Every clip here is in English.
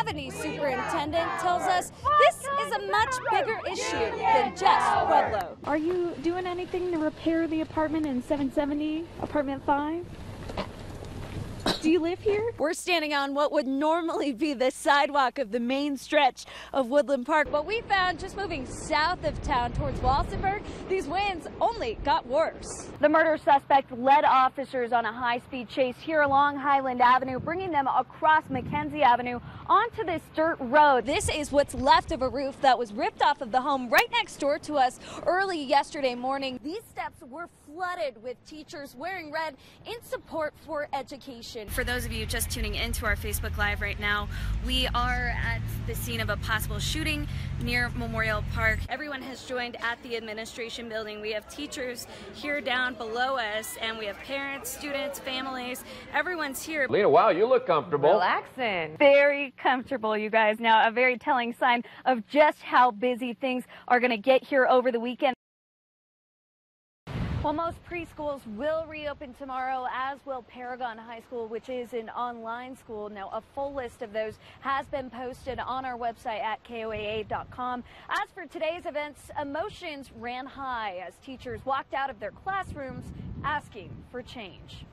Albany superintendent tells us this is a much bigger issue than just Pueblo. Are you doing anything to repair the apartment in 770, apartment 5? Do you live here? We're standing on what would normally be the sidewalk of the main stretch of Woodland Park, but we found just moving south of town towards Walsenburg, these winds only got worse. The murder suspect led officers on a high-speed chase here along Highland Avenue, bringing them across Mackenzie Avenue onto this dirt road. This is what's left of a roof that was ripped off of the home right next door to us early yesterday morning. These steps were flooded with teachers wearing red in support for education. For those of you just tuning into our Facebook Live right now, we are at the scene of a possible shooting near Memorial Park. Everyone has joined at the administration building. We have teachers here down below us, and we have parents, students, families. Everyone's here. Lena, wow, you look comfortable. Relaxing. Very comfortable, you guys. Now, a very telling sign of just how busy things are going to get here over the weekend. Well, most preschools will reopen tomorrow, as will Paragon High School, which is an online school. Now, a full list of those has been posted on our website at KOAA.com. As for today's events, emotions ran high as teachers walked out of their classrooms asking for change.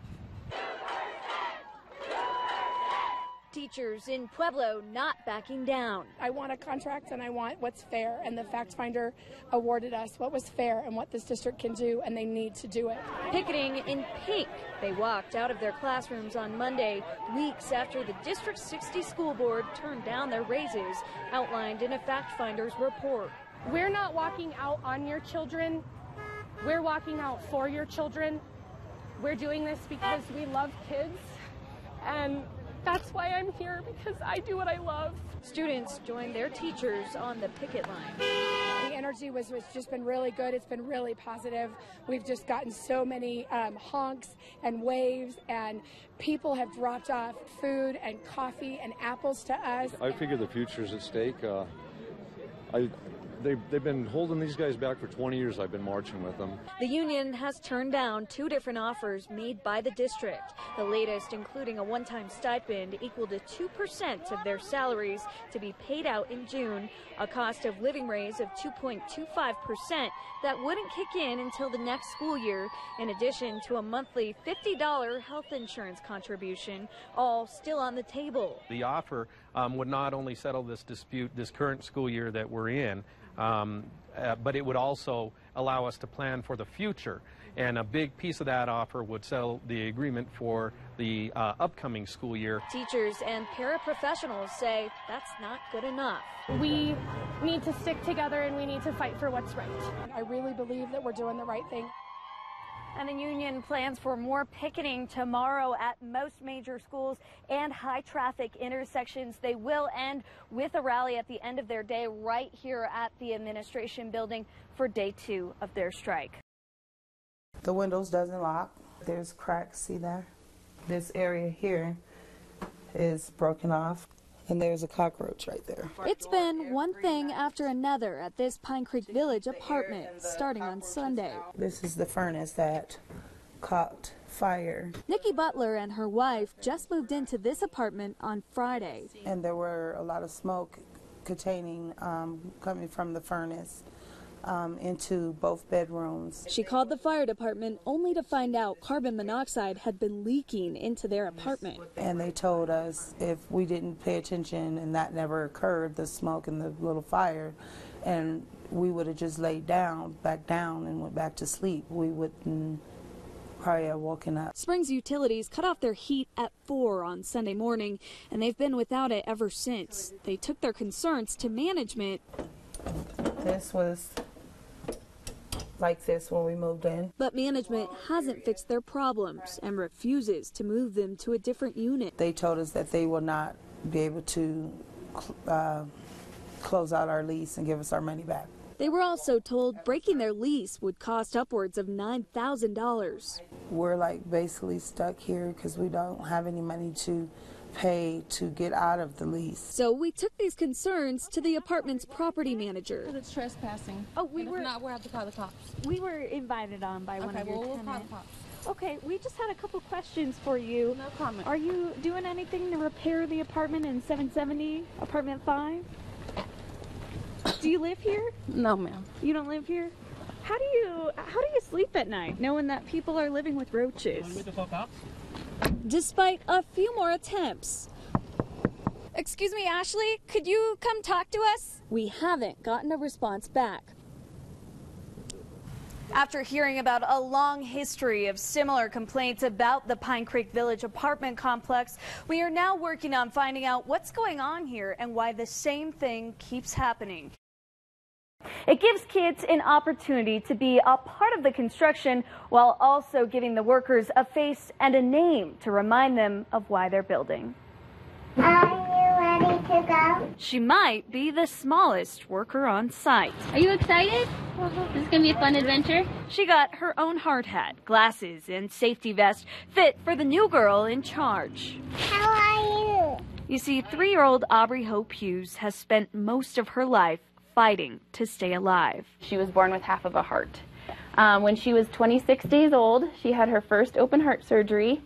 Teachers in Pueblo not backing down. I want a contract and I want what's fair, and the fact finder awarded us what was fair and what this district can do, and they need to do it. Picketing in pink, they walked out of their classrooms on Monday, weeks after the District 60 school board turned down their raises, outlined in a fact finder's report. We're not walking out on your children. We're walking out for your children. We're doing this because we love kids, and that's why I'm here, because I do what I love. Students joined their teachers on the picket line. The energy was just been really good. It's been really positive. We've just gotten so many honks and waves, and people have dropped off food and coffee and apples to us. I figure the future's at stake. They've been holding these guys back for 20 years. I've been marching with them. The union has turned down 2 different offers made by the district. The latest including a one-time stipend equal to 2% of their salaries to be paid out in June, a cost of living raise of 2.25% that wouldn't kick in until the next school year, in addition to a monthly $50 health insurance contribution, all still on the table. The offer would not only settle this dispute this current school year that we're in, but it would also allow us to plan for the future. And a big piece of that offer would settle the agreement for the upcoming school year. Teachers and paraprofessionals say that's not good enough. We need to stick together and we need to fight for what's right. I really believe that we're doing the right thing. And the union plans for more picketing tomorrow at most major schools and high traffic intersections. They will end with a rally at the end of their day right here at the administration building for day 2 of their strike. The windows doesn't lock. There's cracks, see there? This area here is broken off. And there's a cockroach right there. It's been one thing after another at this Pine Creek Village apartment starting on Sunday. This is the furnace that caught fire. Nikki Butler and her wife just moved into this apartment on Friday. And there were a lot of smoke containing coming from the furnace into both bedrooms. She called the fire department only to find out carbon monoxide had been leaking into their apartment. And they told us if we didn't pay attention and that never occurred, the smoke and the little fire, and we would have just laid back down and went back to sleep, we wouldn't probably have woken up. Springs Utilities cut off their heat at 4 on Sunday morning, and they've been without it ever since. They took their concerns to management. This was like this when we moved in. But management hasn't fixed their problems and refuses to move them to a different unit. They told us that they will not be able to close out our lease and give us our money back. They were also told breaking their lease would cost upwards of $9,000. We're like basically stuck here because we don't have any money to pay to get out of the lease. So we took these concerns to the apartment's property manager. It's trespassing. Oh, we were not. We'll have to call the cops. We were invited on by one of your tenants. We'll call the cops. Okay, we just had a couple questions for you. No comment. Are you doing anything to repair the apartment in 770, apartment 5? Do you live here? No, ma'am. You don't live here? How do you sleep at night knowing that people are living with roaches? Despite a few more attempts. Excuse me, Ashley, could you come talk to us? We haven't gotten a response back. After hearing about a long history of similar complaints about the Pine Creek Village apartment complex, we are now working on finding out what's going on here and why the same thing keeps happening. It gives kids an opportunity to be a part of the construction while also giving the workers a face and a name to remind them of why they're building. Are you ready to go? She might be the smallest worker on site. Are you excited? This is going to be a fun adventure. She got her own hard hat, glasses, and safety vest fit for the new girl in charge. How are you? You see, 3-year-old Aubrey Hope Hughes has spent most of her life fighting to stay alive. She was born with half of a heart. When she was 26 days old, she had her first open heart surgery,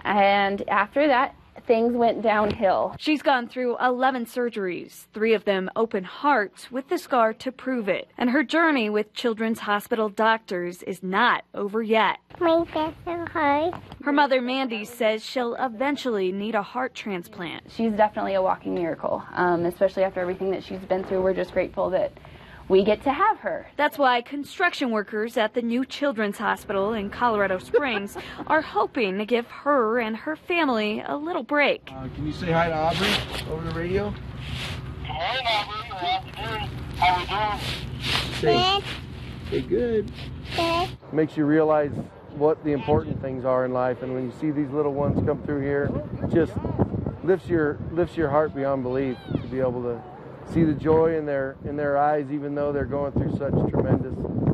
and after that, things went downhill. She's gone through 11 surgeries, 3 of them open heart, with the scar to prove it. And her journey with Children's Hospital doctors is not over yet. My chest is hard. Her mother, Mandy, says she'll eventually need a heart transplant. She's definitely a walking miracle, especially after everything that she's been through. We're just grateful that we get to have her. That's why construction workers at the new Children's Hospital in Colorado Springs are hoping to give her and her family a little break. Can you say hi to Aubrey over the radio? Hey, Aubrey. How we doing? Say good. Good. Makes you realize what the important things are in life, and when you see these little ones come through here, it just lifts your heart beyond belief to be able to see the joy in their eyes, even though they're going through such tremendous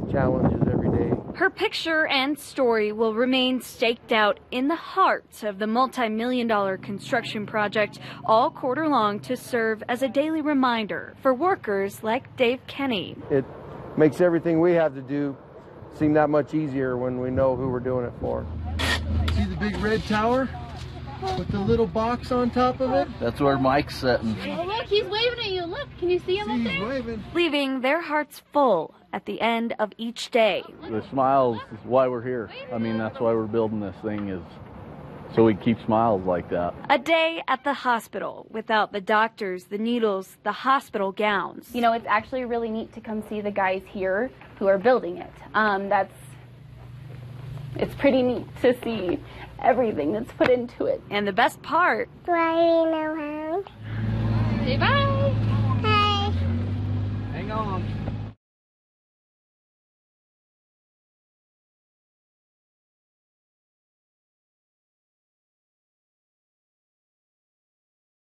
challenges every day. Her picture and story will remain staked out in the heart of the multi-million-dollar construction project all quarter long to serve as a daily reminder for workers like Dave Kenny. It makes everything we have to do seem that much easier when we know who we're doing it for. See the big red tower with the little box on top of it? That's where Mike's sitting. Oh, look, he's waving at you. Look, can you see him up there? He's waving. Leaving their hearts full at the end of each day. The smiles is why we're here. I mean, that's why we're building this thing, is so we keep smiles like that. A day at the hospital without the doctors, the needles, the hospital gowns. You know, it's actually really neat to come see the guys here who are building it. It's pretty neat to see everything that's put into it. And the best part, Do I Lena Howland? Say bye. Hey. Hang on.